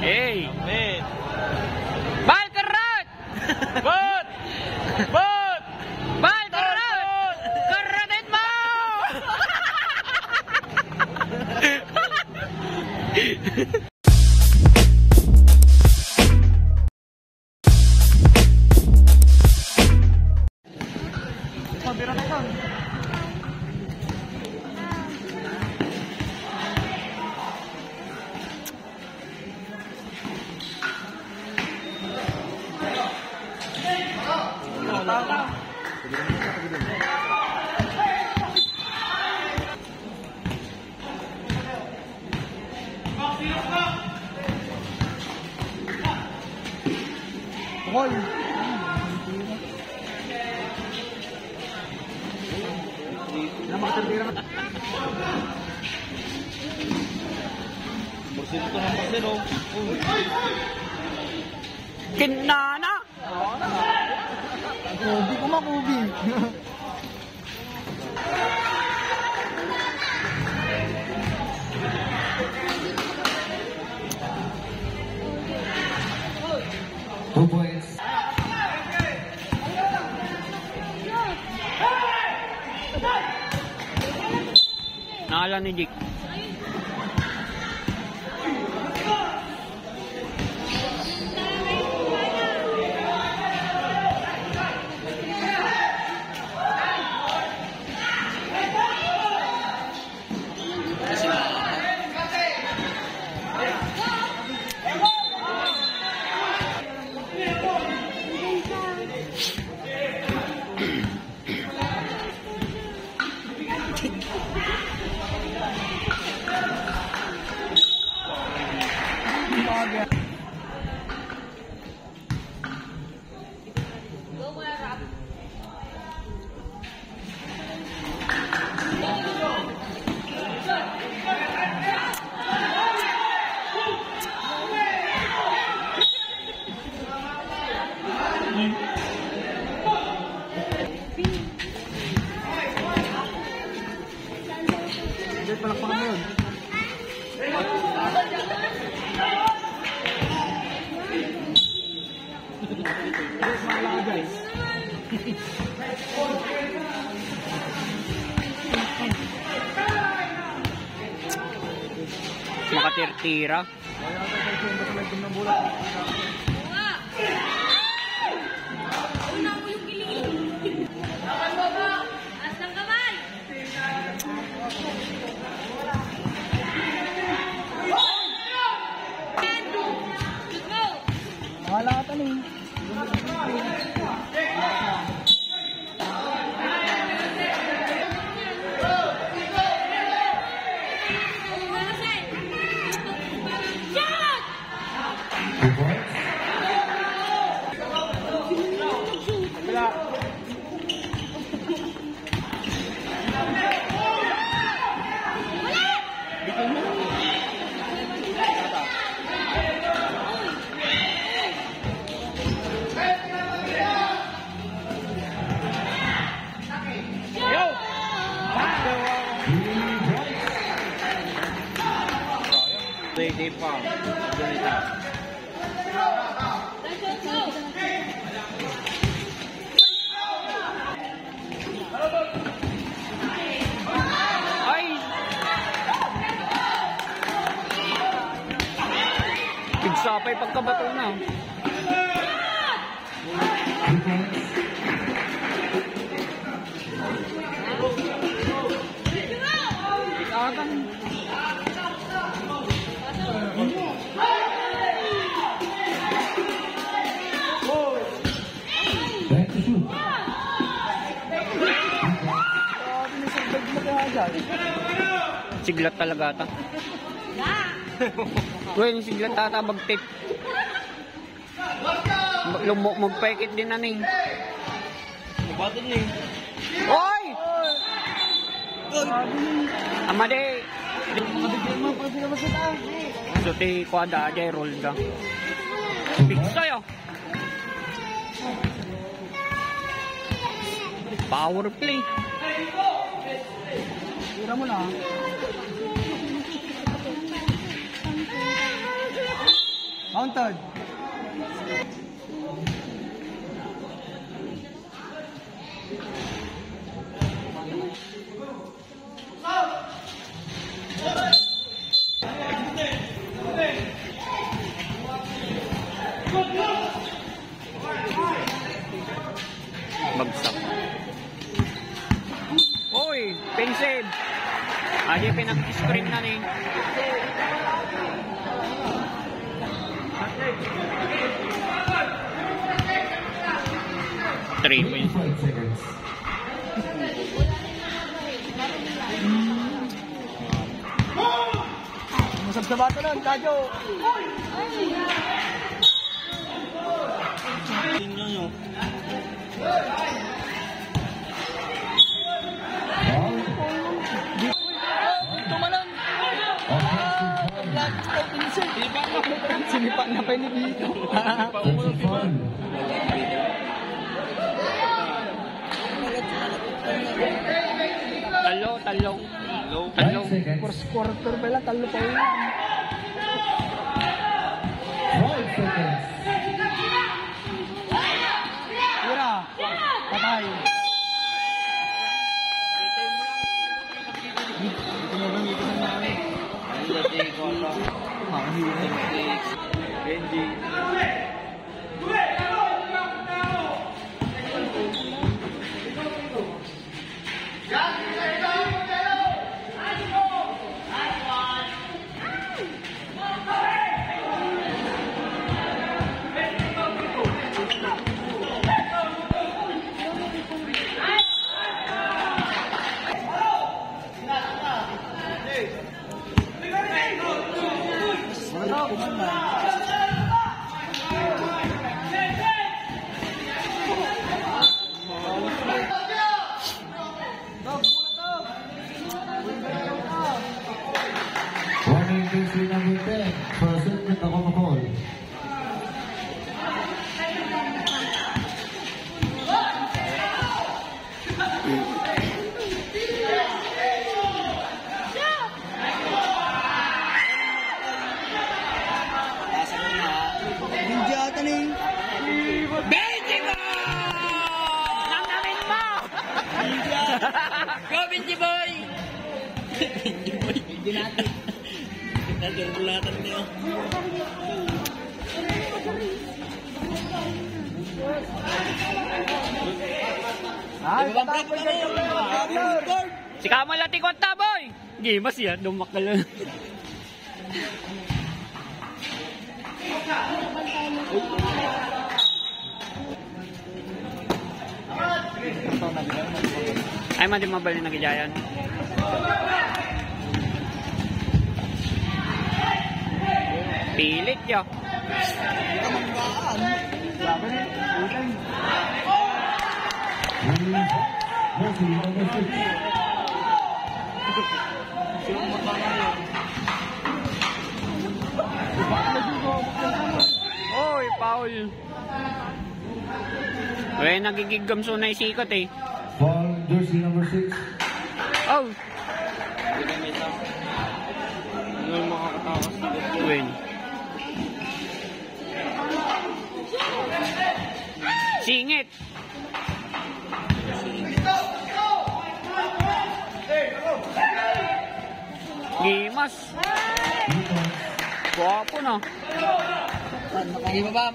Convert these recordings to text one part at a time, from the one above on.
Hey! Amen! Bal karat! Bot! Bot! Bal karat! Karatin mo! Pabira na ito. Hoy! Porsyento ng pasero. Kinana! Kubi ko makubi. Nakala ni Dick. Palakpakan mo yun. Makatirtira. Wala ka rin. Pwede pa. Ganito. Ay! Pigsapay pagkabato na. Ikatan. Siglat talaga ata. Well, siglat ata magtip. Magpaikit din na ning. Batid ni. Oy! Amade. Makabigyan mo pag sila masita. So ti kuada aja roll da. Big sayo. Power play. Tira mo na. Counted. Bagsak. Uy, pensid. Aja pinag-screen na ni. Three points. 5 seconds. Masab sa bata nun, Kadyo. Tingnan nyo. Foul. Tumalon. Sinipa na pa ni Dito. That's a foul. Talo. 5 seconds. First quarter pa lang, talo pa yun. 5 seconds. Tira. Patay. Warning DC number 10. Person with alcohol. Hindi ata ni. Benjiboy! Nanamin mo! Go, Benjiboy! Hindi natin. Nagulatan niyo. Ay, tatapos na yung Si Kamal at Ikonta, boy! Gimas yan, dumakal lang. Ay, madi mabali na gijayan. Pilit yo. Jersey number 6. Oy, foul. Uy, nagigigam so na isikot eh. Foul. Jersey number 6. Oh, Ano yung makakatakas nito? win. Singit. Gimas. Guwapo na. Hindi ba?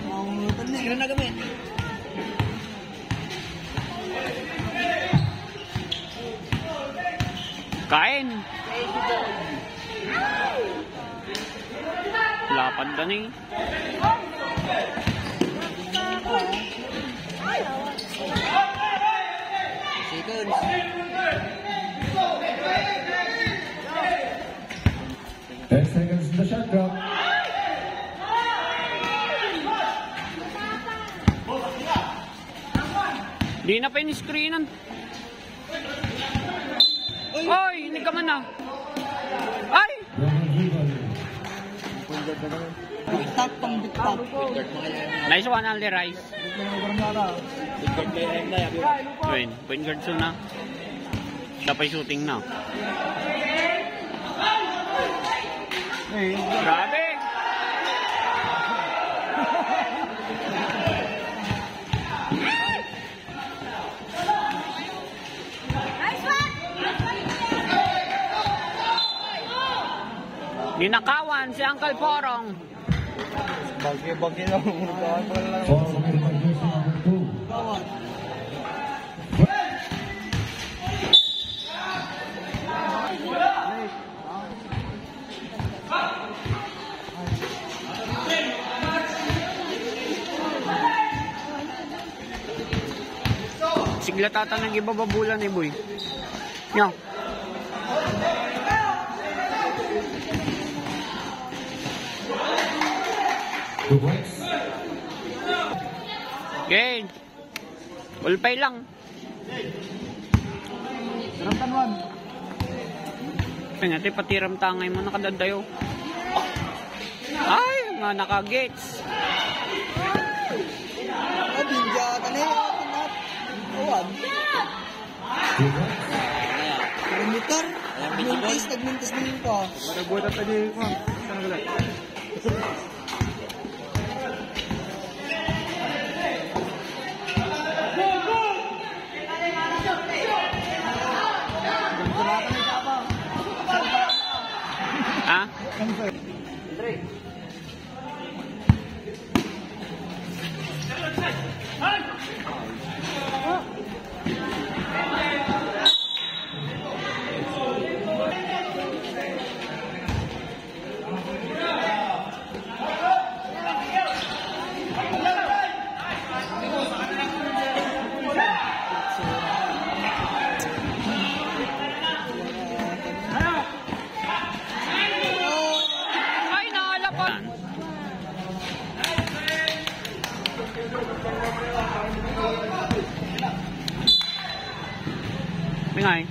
Mangunutan na. Kira na gamit. Kain. Lapad na ni. Seconds. Ten seconds in the shot clock. Di na pa in-screenan. Oy, hindi ka man na. Ay! Bigtak pang bigtak. Nice one, Aldi Rice. Win, point guard soon na. Siya pa'y shooting na. Grabe! Ninakawan si Uncle Porong. Bagay lang. Foul with the jersey number 2. Bawal. Sigla tata ng ibababulan ni Boy. Yan. Two points. Okay. Ulpay lang. Ramtan 1. Pingati patiram tangay mo nakadadayo. Ay, mga naka-gates. Binja ka na yun. Awan. Two points. Kilometer. Nagmintis din ko. Marabuta pa din ko. Ha? Ay, naalapan. Bingay.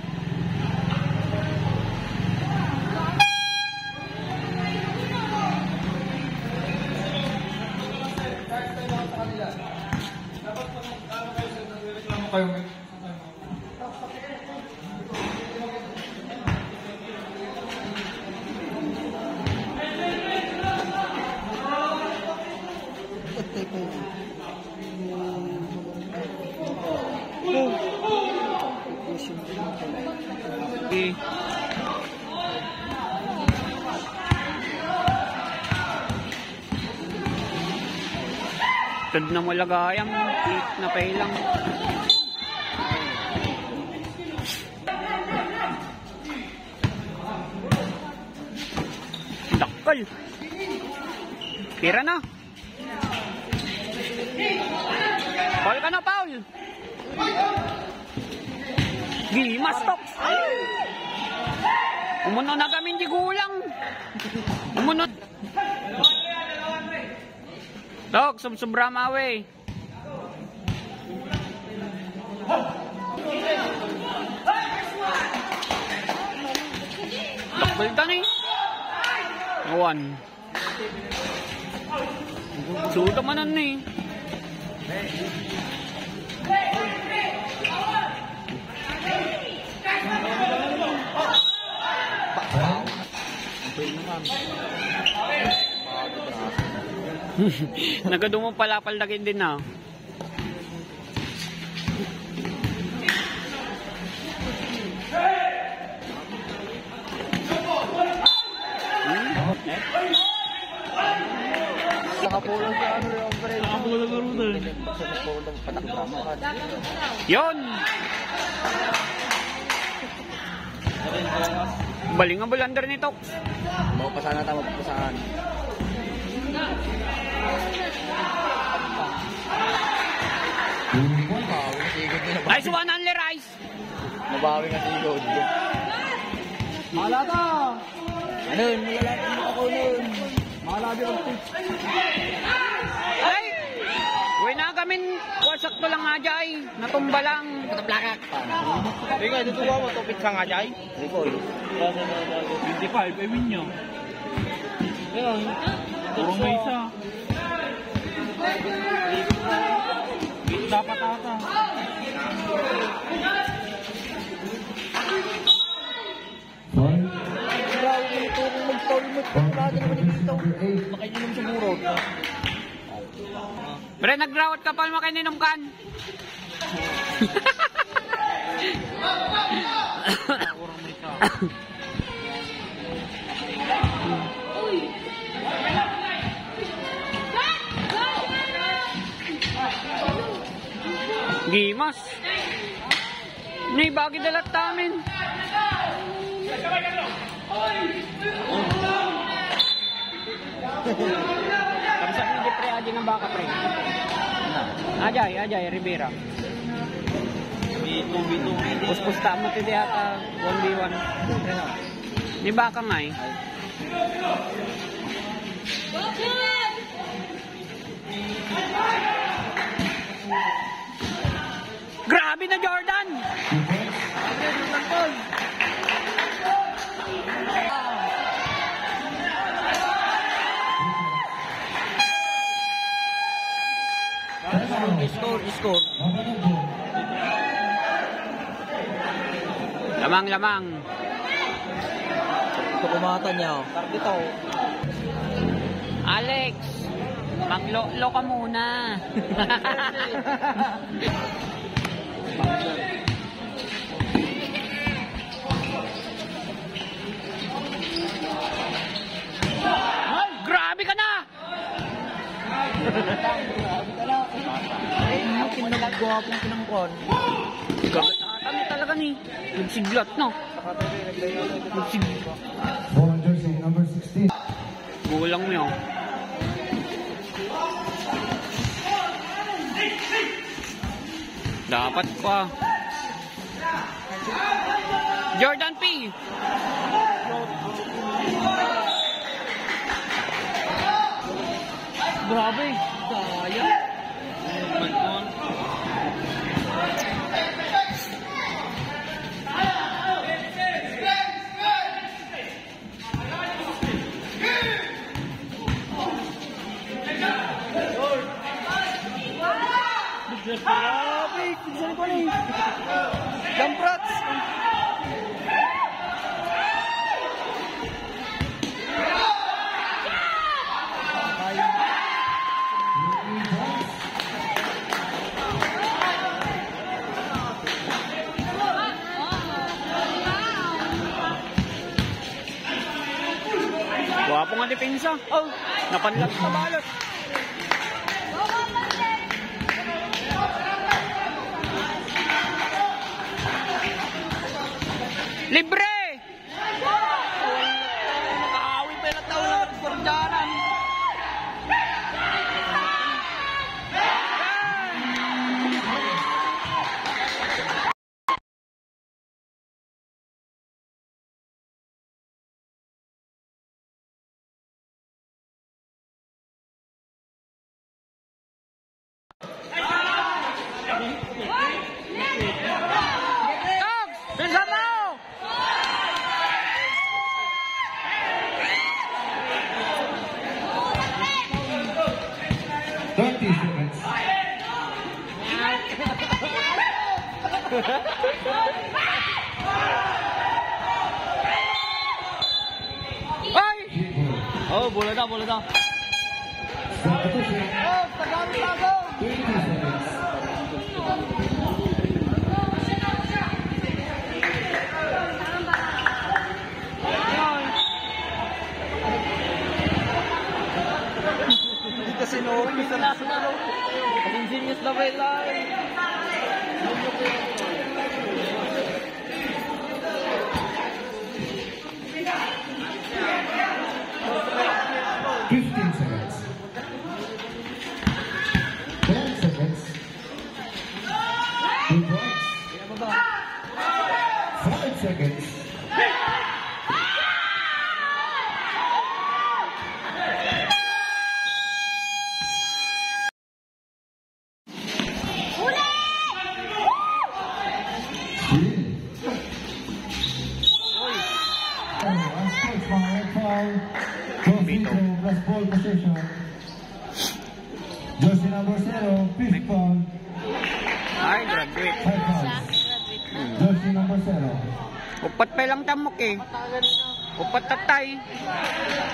Okay. Tad na mo lagayang tik na pailang. Dakal. Tira na. Paul ka na, Paul. Gimas, Toks. Umunod na kami di gulang. Umunod. Tok, sobra mawe. Tok, balitan eh. Awan. Suda manan eh. Nagadumong palapaldakin din na. Nakapulang sa ano yung pre. Nakapulang ka rin. Nakapulang patak-drama ka. Yun! Baling ang bulander ni Toks. Mapapasahan na tayo, mapapasahan. Mabawi na sigod din. Nice one, only rice. Mabawi na sigod. Malata! Ano yun? Malalaki mo ako nun. Malaki ang pitch. Ay! Uy na kami, sakto lang nga dyan. Natumba lang. Mataplakak. Hindi nga, dito ba matupit ka nga dyan? Recall. 25, ay win nyo. Ngayon. Puro may isa. Dapat ata. Foul. Grabe ito kung mag-tournament. Grabe naman dito. Makainom siguro. Pre, nag-drought ka pa makininom kan. Puro may isa. Gimas. Nay, bagi dalat namin. Kamsa ni di pre aja ng baka pre. Ajay, Rivera. Pusta mo ti ata 1v1. Ni baka nga eh. Grabe na Jordan! Score. Lamang. Ito kumata niya. Dito. Alex, maglolo ka muna. Grabe ka na! Kinagwapong pinangkon. Kami talaga ni. Nagsiglat, no? For jersey number 16. Gulang mo yun. Dapat pa. Jordan P. Grabe. Sayang. Grabe. Kinsan ko ni. Gamprats. Wapo nga depensa. Oh, napanlag sa balot. Libre! Nakaawi pa na tao ng Gordanan. Dogs! Bisa mo! Ay! Oh, bola dah. Oh, Tagang. 20 seconds. Hindi kasi no-open sa nasunalo. Ingenious na vela. 15 seconds. 10 seconds. 2 points. 5 seconds. Last ball possession. Jersey number 0, fifth foul. Ay, graduate. 5 fouls. Jersey number 0. Upat pa lang tamok eh. Upat tatay.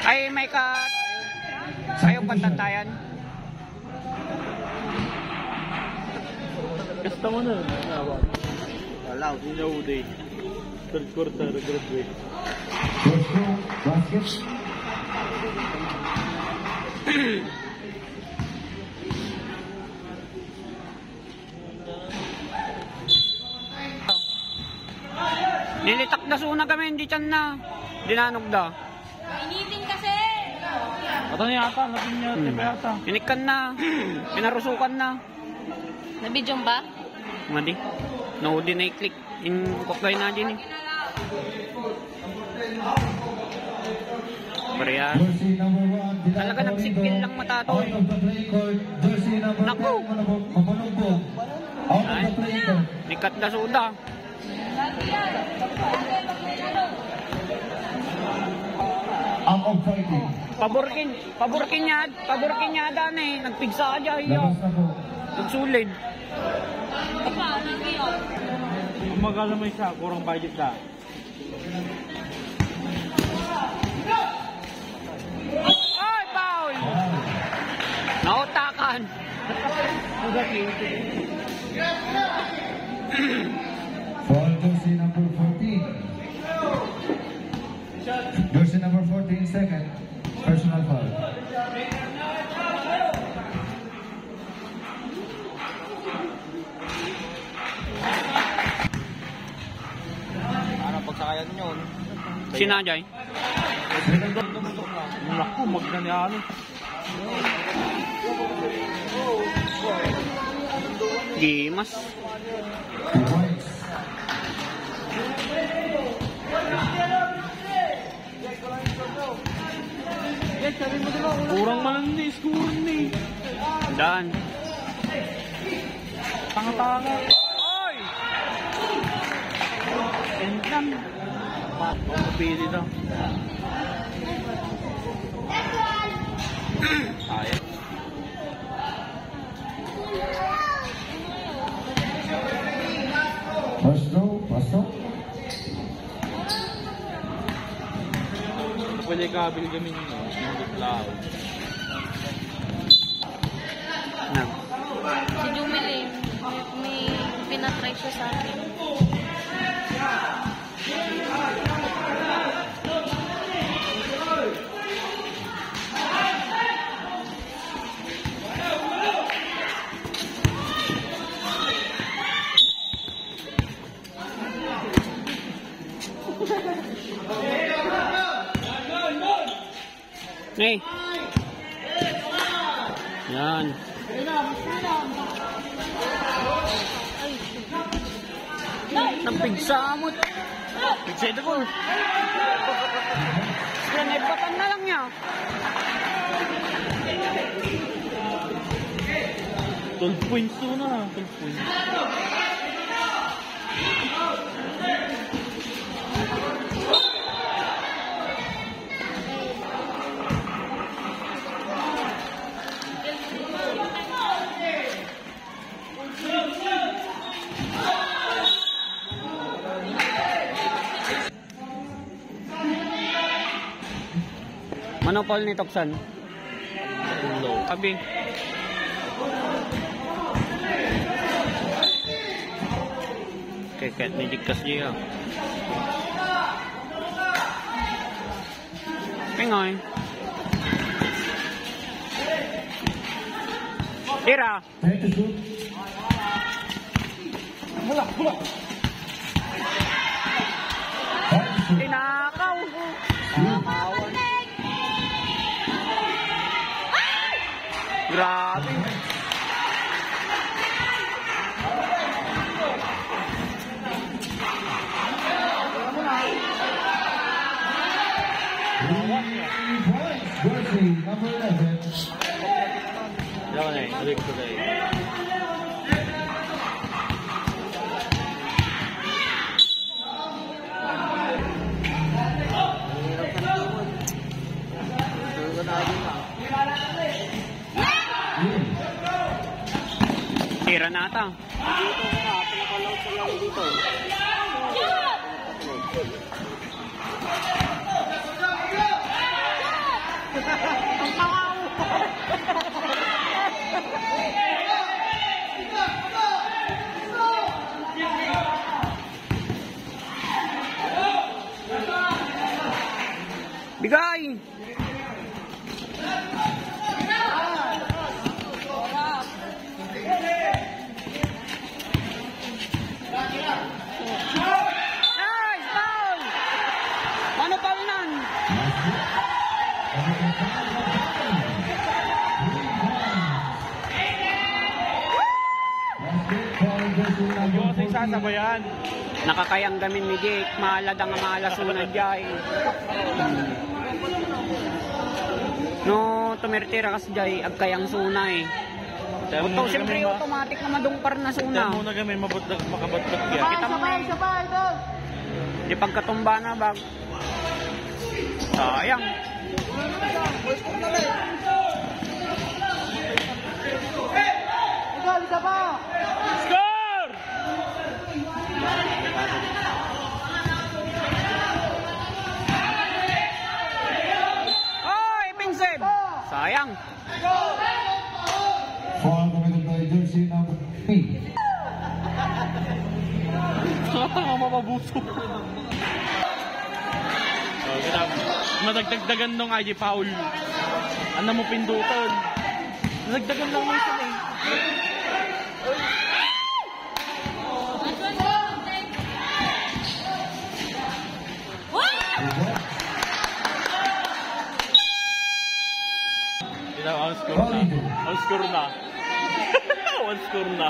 Ay, may kat. Ayaw patatayan. Gusto mo na. Wala, hindi third quarter, graduate. First two, basket. dasuna kami, hindi tiyan na. Dinanog da. Initin kasi. Ito na yata, natin niya, yata. Inikan na. Pinarusukan na. Nabidyong ba? Madi. No, di na i-click. In kokay na din eh. Parehas. Jersey number 1. Talaga nagsipil lang matatoy. Out of the play court. Jersey number 10. Naku. Mapanugbog. Out of Ay. the play court. Nikat na suda. Out of fighting. Paborkin niya dan eh. Nagpigsa ka dyan. Labas na po. Nagsulid. Kung magalamay siya, kurang budget na. Ay, foul! Nautakan. Foul jersey number 14. Jersey number 14, second. Personal foul. Ano pagsakayan yun? Sinajay. Naku, magdanyan. Gimas. 2 points. Kurang man ni, score ni. Dan. Tanga-tanga. Oy! Entan. Mapapili daw. Ayan. First row, pasok. Pwede ka bili kami ng lao. Na. Si Jumiling, may pinatry siya sa akin. Hey. Yan. Napigsa mo. Pigsa ito ko. Yan, ibatan na lang niya. 12 points to na. 12 points. Manopol ni Toksan. Low. Abi. Keket ni Jikas dia. Pengoy. Tira. Time to shoot. Time to shoot. Tinakaw. Grabe. Jersey number 11. Diyan na eh. Balik ko na eh. Tira na ata. Bigay! Nice! Foul! Hindi ko kasi sasabayan. Nakakayang gamin ni Jake, malad ang malasuna jay. No, tumirtira kasi jay, agkayang suna eh. Ito, siyempre automatic na madungpar na suna. Muna kami makabatbat kaya. Kita mo di pagkatumba na bag. Sayang. Score! Oy, Pingsib! Sayang. Foul committed by jersey number 3. Tanga mapabuso. Madagdagdagan nung ay Paul. Ano mo pindutan? Madagdagan lang mo isa eh. Ang score na. Ang score na. One score na.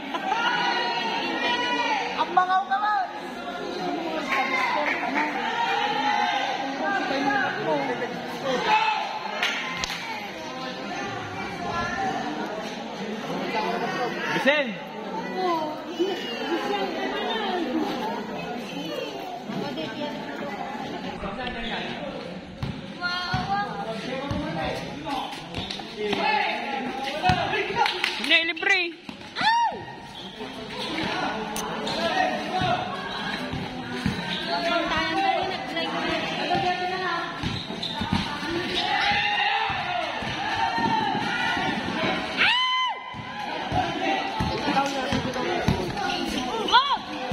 Ang mangaw naman! Bisen! Hindi, libre.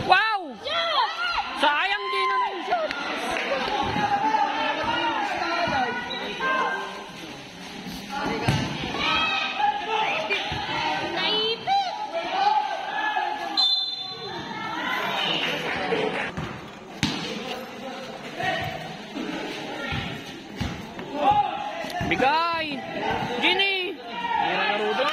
Wow! Sayang din na yung shot. Bigay! Ginny! Hirang na rudo.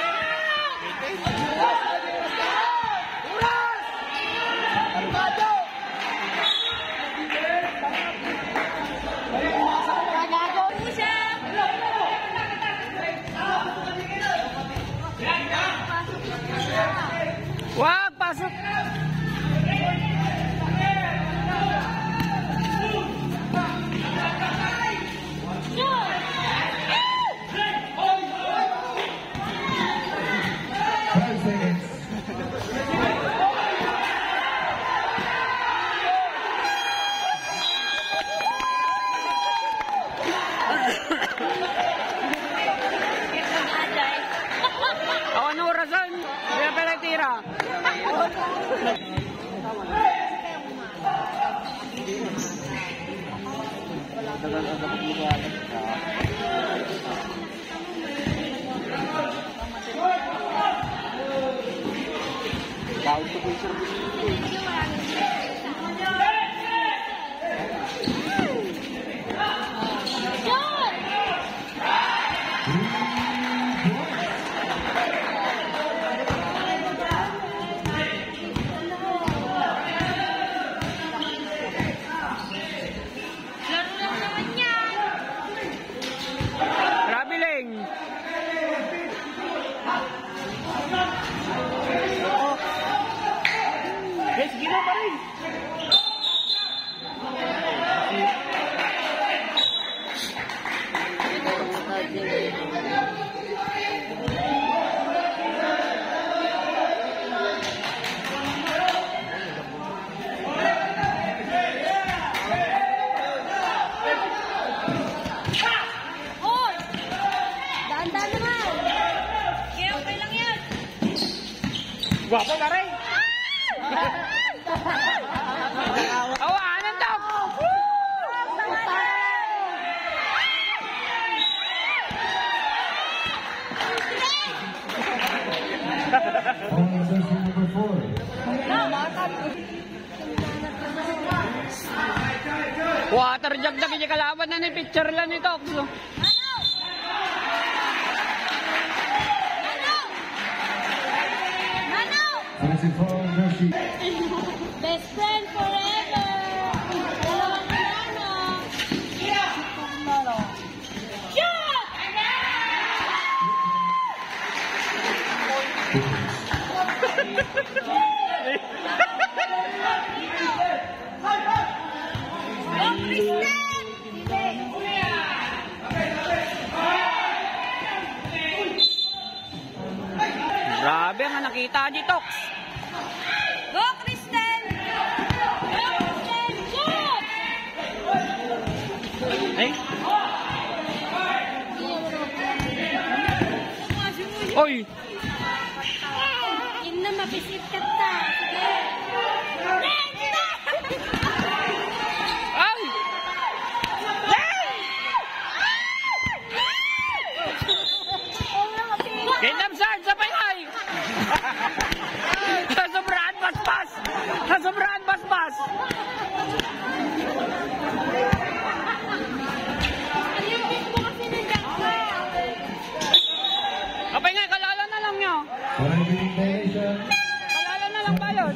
Wag! Pasok! Awan na orasan! Hindi na pala tira! Rabiling! Yes, gina pa rin. Dahan-dahan naman. Okay, okay lang yan. Gwapo ka rin. Awanan daw! Foul jersey number 4. Water jug na kanya kalaban na ni picture lang nito. Fancy foul jersey. Best friend forever! Dalawang plano! Shoot! Go, Kristen! Grabe ang nakita ni Tox. Go, Kristen! Go, Kristen! Shoot! Eh? Oy! Yun na, mabisit ka ta. Sige. Ay! Kingdom Sarge sa payay! Kasobrahan basbas! Kasobrahan basbas! Ayun mo kasi ng gangga. Kapay nga, kalala na lang nyo. For a winning violation. Kalala na lang ba yun?